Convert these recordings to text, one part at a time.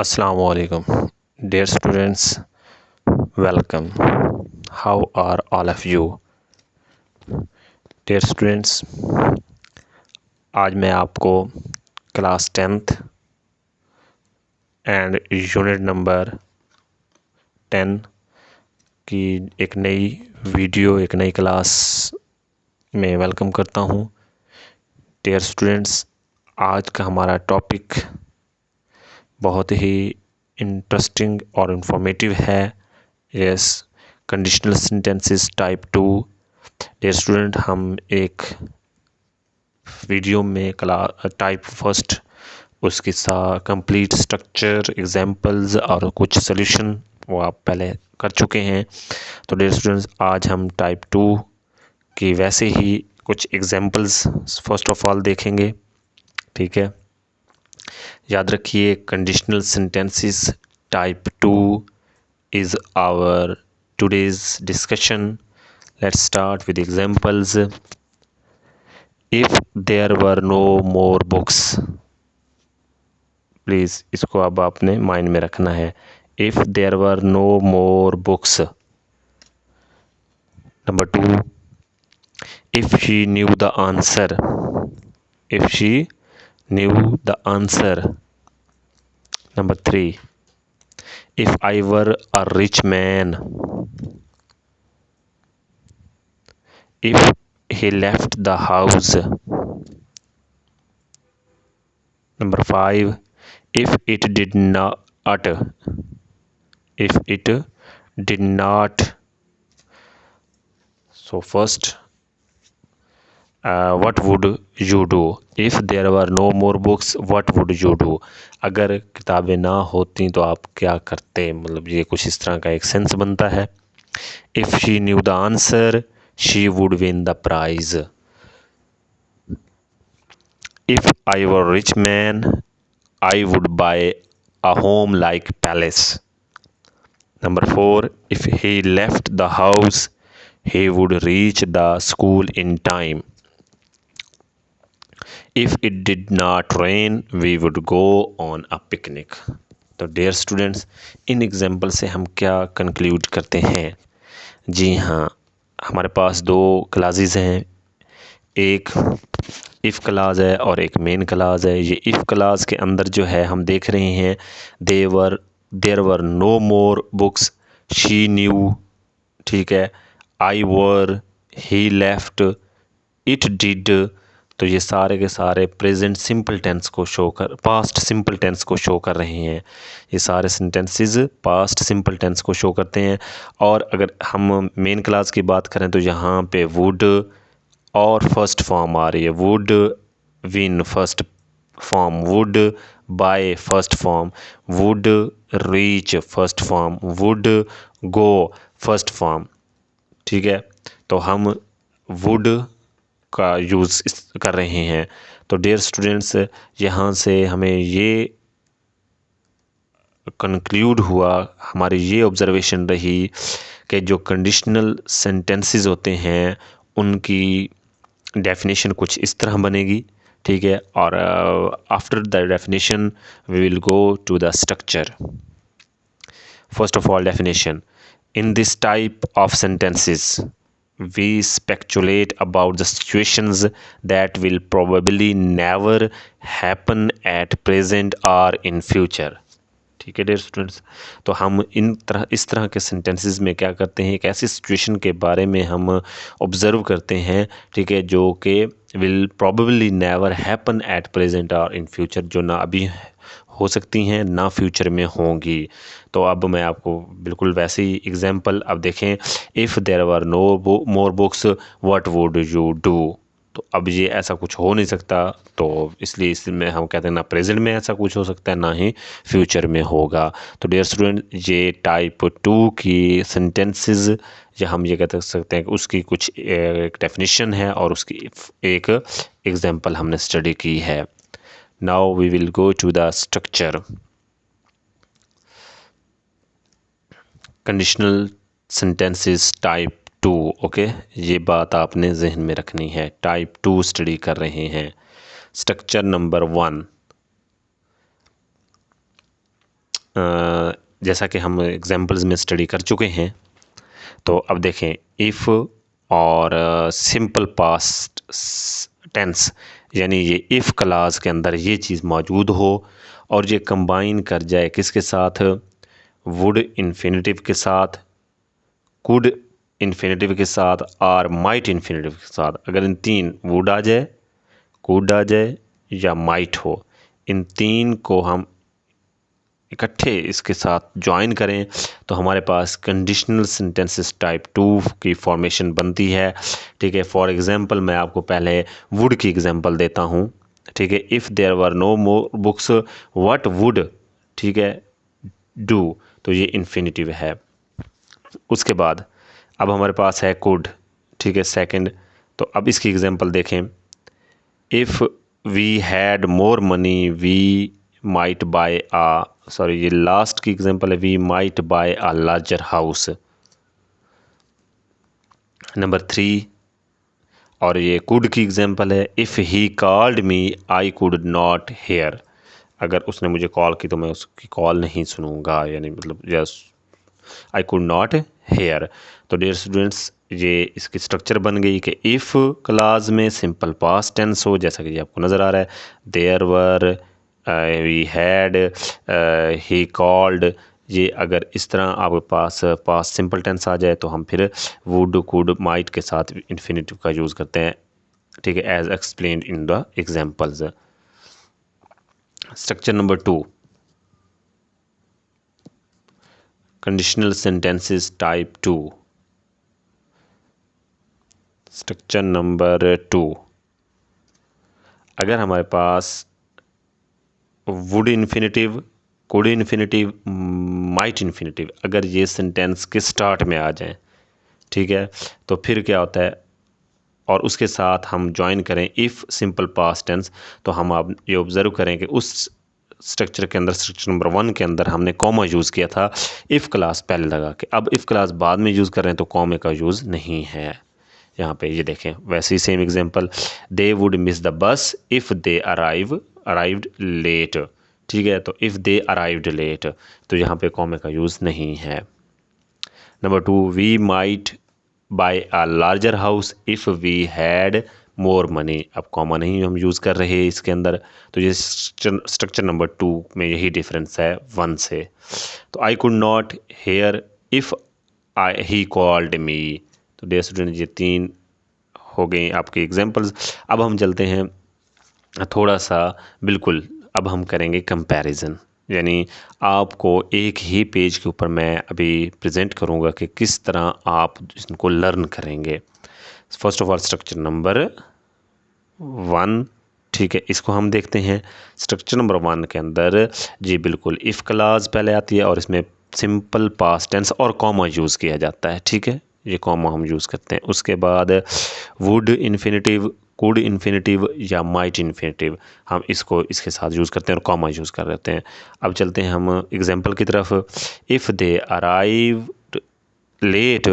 Assalamu alaikum. Dear students, welcome. How are all of you? Dear students, आज मैं आपको class 10th and unit number 10 की एक नई वीडियो, एक नई क्लास में वेलकम करता हूँ। डियर स्टूडेंट्स, आज का हमारा टॉपिक बहुत ही इंटरेस्टिंग और इन्फॉर्मेटिव है। Yes, conditional sentences type 2। Dear student, हम एक वीडियो में टाइप फर्स्ट उसकी कंप्लीट स्ट्रक्चर, एग्जांपल्स और कुछ सॉल्यूशन वो आप पहले कर चुके हैं। तो डियर स्टूडेंट्स, आज हम टाइप 2 की वैसे ही कुछ एग्जांपल्स फर्स्ट ऑफ ऑल देखेंगे। ठीक है, याद रखिए, conditional sentences type 2 is our today's discussion. Let's start with examples. If there were no more books, please इसको अब आपने माइंड में रखना है। If there were no more books. Number 2, if she knew the answer. If she knew the answer. Number 3, if I were a rich man. If he left the house. Number 5, if it did not. If it did not. So first, what would you do? If there were no more books, what would you do? अगर किताबें ना होती तो आप क्या करते? मतलब ये कुछ इस तरह का एक सेंस बनता है। If she knew the answer, she would win the prize. If I were a rich man, I would buy a home like palace. Number 4, if he left the house, he would reach the school in time. If it did not rain, we would go on a picnic. तो dear students, in example से हम क्या conclude करते हैं? जी हाँ, हमारे पास दो classes हैं, एक इफ़ क्लास है और एक मेन क्लास है। ये इफ़ क्लास के अंदर जो है हम देख रहे हैं, there were no more books, she knew, ठीक है, I were, he left, it did. तो ये सारे के सारे प्रेजेंट सिंपल टेंस को शो कर, पास्ट सिंपल टेंस को शो कर रहे हैं। ये सारे सेंटेंसेस पास्ट सिंपल टेंस को शो करते हैं। और अगर हम मेन क्लास की बात करें तो यहाँ पे वुड और फर्स्ट फॉर्म आ रही है। Would win first form, would by first form, would reach first form, would go first form. ठीक है, तो हम वुड का यूज़ कर रहे हैं। तो डियर स्टूडेंट्स, यहाँ से हमें ये कंक्लूड हुआ, हमारी ये ऑब्जर्वेशन रही कि जो कंडीशनल सेंटेंसेस होते हैं उनकी डेफिनेशन कुछ इस तरह बनेगी। ठीक है, और after the definition we will go to the structure. First of all, definition: in this type of sentences we speculate about the situations that will probably never happen at present or in future. ठीक है dear students, तो हम इस तरह के sentences में क्या करते हैं, एक ऐसी सिचुएशन के बारे में हम ऑब्ज़र्व करते हैं, ठीक है, जो कि will probably never happen at present और इन फ्यूचर, जो ना अभी हो सकती हैं ना फ्यूचर में होंगी। तो अब मैं आपको बिल्कुल वैसे ही एग्जांपल अब देखें। If there were no more books, what would you do? तो अब ये ऐसा कुछ हो नहीं सकता, तो इसलिए इसमें हम कहते हैं ना प्रेजेंट में ऐसा कुछ हो सकता है ना ही फ्यूचर में होगा। तो डियर स्टूडेंट, ये टाइप 2 की सेंटेंसेस या हम ये कह सकते हैं कि उसकी कुछ एक डेफिनेशन है और उसकी एक एग्जांपल हमने स्टडी की है। Now we will go to the structure. Conditional sentences type 2. Okay, ये बात आपने जहन में रखनी है। टाइप 2 स्टडी कर रहे हैं। स्ट्रक्चर नंबर 1, जैसा कि हम एग्जांपल्स में स्टडी कर चुके हैं, तो अब देखें इफ़ और सिंपल पास्ट टेंस, यानी ये इफ़ क्लास के अंदर ये चीज़ मौजूद हो और ये कंबाइन कर जाए किसके साथ, वुड इन्फिनेटिव के साथ, कुड इन्फिनेटिव के साथ और माइट इन्फिनेटिव के साथ। अगर इन तीन वुड आ जाए, कुड आ जाए या माइट हो, इन तीन को हम इकट्ठे इसके साथ ज्वाइन करें तो हमारे पास कंडीशनल सेंटेंसेस टाइप 2 की फॉर्मेशन बनती है। ठीक है, फॉर एग्जांपल मैं आपको पहले वुड की एग्जांपल देता हूँ। ठीक है, if there were no more books what would, ठीक है, डू, तो ये इन्फिनेटिव है। उसके बाद अब हमारे पास है कुड, ठीक है, सेकंड। तो अब इसकी एग्जांपल देखें, if we had more money we might buy ये लास्ट की एग्जांपल है, we might buy a larger house. Number 3, और ये कुड की एग्जांपल है, if he called me I could not hear. अगर उसने मुझे कॉल की तो मैं उसकी कॉल नहीं सुनूंगा, यानी मतलब yes I could not hear. तो डियर स्टूडेंट्स, ये इसकी स्ट्रक्चर बन गई कि इफ़ क्लास में सिंपल पास्ट टेंस हो, जैसा कि ये आपको नज़र आ रहा है, there were, we had, he called. ये अगर इस तरह आपके पास पास्ट सिंपल टेंस आ जाए तो हम फिर वुड, कुड, माइट के साथ इन्फिनेटिव का यूज़ करते हैं। ठीक है, as explained in the examples. Structure number 2, conditional sentences type 2। Structure number 2, अगर हमारे पास would infinitive, could infinitive, might infinitive, अगर ये सेंटेंस के स्टार्ट में आ जाएं, ठीक है, तो फिर क्या होता है, और उसके साथ हम ज्वाइन करें इफ़ सिंपल पास्ट टेंस, तो हम आप ये ऑब्ज़र्व करें कि उस स्ट्रक्चर के अंदर, स्ट्रक्चर नंबर 1 के अंदर हमने कॉमा यूज़ किया था इफ़ क्लास पहले लगा के। अब इफ़ क्लास बाद में यूज़ कर रहे हैं तो कॉमे का यूज़ नहीं है यहाँ पे। ये देखें, वैसे ही same example, they would miss the bus if they arrived late. ठीक है, तो इफ़ दे अराइव्ड लेट, तो यहाँ पे कॉमे का यूज़ नहीं है। Number 2, we might buy a larger house if we had more money. अब कॉमा नहीं हम यूज़ कर रहे इसके अंदर, तो ये स्ट्रक्चर नंबर 2 में यही डिफरेंस है 1 से। तो आई could not hair if he called मी। तो डियर स्टूडेंट, ये 3 हो गई आपकी एग्जांपल्स। अब हम चलते हैं थोड़ा सा, बिल्कुल अब हम करेंगे कंपैरिजन, यानी आपको एक ही पेज के ऊपर मैं अभी प्रेजेंट करूंगा कि किस तरह आप इनको लर्न करेंगे। First of all structure number 1, ठीक है, इसको हम देखते हैं। स्ट्रक्चर नंबर 1 के अंदर जी बिल्कुल इफ़ क्लास पहले आती है और इसमें सिंपल पास्ट टेंस और कॉमा यूज़ किया जाता है। ठीक है, ये कॉमा हम यूज़ करते हैं। उसके बाद वुड इन्फिनेटिव, कुड इन्फिनेटिव या माइट इन्फिनेटिव, हम इसको इसके साथ यूज़ करते हैं और कॉमा यूज़ कर देते हैं। अब चलते हैं हम एग्जांपल की तरफ। इफ़ दे अराइव्ड लेट,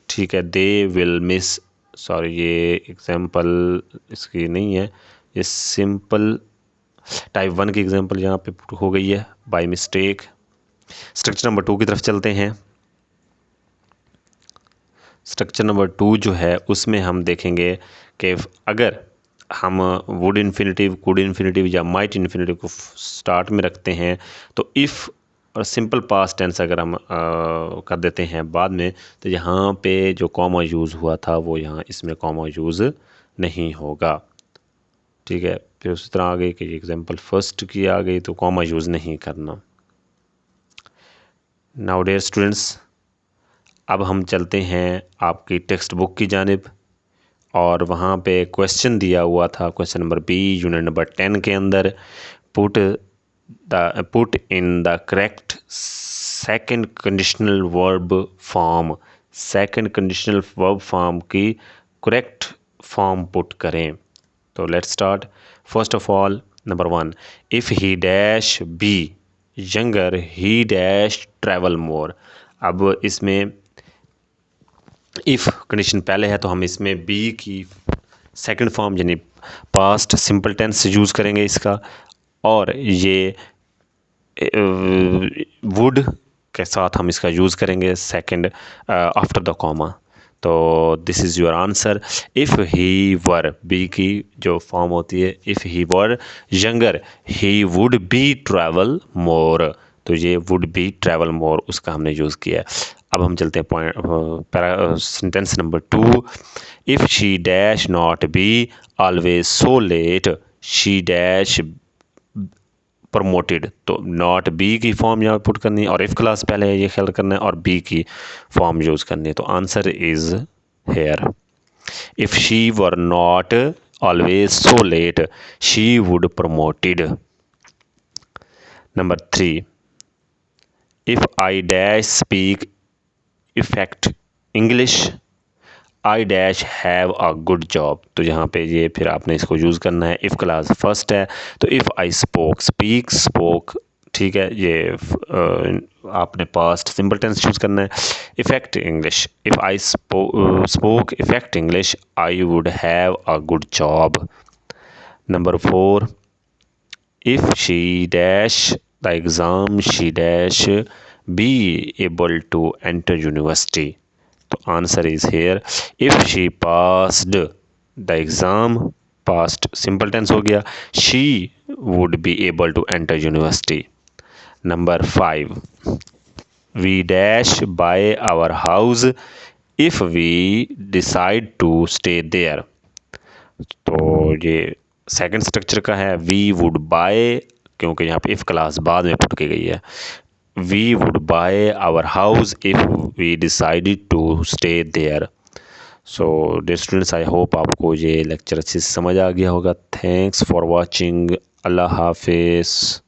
ठीक है, दे विल मिस, ये एग्जांपल इसकी नहीं है, ये सिंपल टाइप 1 की एग्जांपल यहाँ पे हो गई है बाय मिस्टेक। स्ट्रक्चर नंबर 2 की तरफ चलते हैं। स्ट्रक्चर नंबर 2 जो है उसमें हम देखेंगे कि अगर हम वुड इन्फिनेटिव, कुड इन्फिनेटिव या माइट इन्फिनेटिव को स्टार्ट में रखते हैं तो इफ़ और सिंपल पास्ट टेंस अगर हम कर देते हैं बाद में, तो यहाँ पे जो कॉमा यूज़ हुआ था वो यहाँ इसमें कॉमा यूज़ नहीं होगा। ठीक है, फिर उसी तरह आ गई कि एग्जांपल फर्स्ट की आ गई तो कॉमा यूज़ नहीं करना। नाउ डियर स्टूडेंट्स, अब हम चलते हैं आपकी टेक्स्ट बुक की जानिब, और वहाँ पे क्वेश्चन दिया हुआ था, question number B unit number 10 के अंदर, put in the correct second conditional verb form. Second conditional verb form की करेक्ट फॉर्म पुट करें। तो let's start. First of all number 1, if he dash be younger he dash travel more. अब इसमें if condition पहले है तो हम इसमें बी की सेकंड फॉर्म यानी पास्ट सिंपल टेंस यूज़ करेंगे इसका, और ये वुड के साथ हम इसका यूज़ करेंगे सेकंड आफ्टर द कॉमा। तो this is your answer. If he were, be की जो फॉर्म होती है, if he were younger he would be travel more. तो ये वुड बी ट्रैवल मोर, उसका हमने यूज़ किया है। अब हम चलते हैं point sentence number 2। If she dash not be always so let she dash promoted. तो नॉट बी की फॉर्म यहाँ पुट करनी है और इफ क्लास पहले है ये ख्याल करना है और बी की फॉर्म यूज़ करनी है। तो answer is here. If she were not always so let she would promoted. Number 3, if I dash speak effect English I dash have a good job. तो यहाँ पे ये फिर आपने इसको यूज़ करना है। इफ़ क्लास फर्स्ट है तो if I spoke, speak, spoke, ठीक है, ये आपने पास्ट सिंपल टेंस यूज़ करना है। Perfect English, if I spoke perfect English I would have a good job. Number 4, if she dash the exam she dash be able to enter university. तो answer is here if she passed the exam, past simple tense हो गया, she would be able to enter university. Number 5, we dash buy our house if we decide to stay there. तो ये second structure का है। We would bye, क्योंकि यहाँ पे if class बाद में पुट की गई है। We would buy our house if we decided to stay there. So dear students, I hope आपको ये लेक्चर अच्छे से समझ आ गया होगा। Thanks for watching. अल्लाह हाफिज़।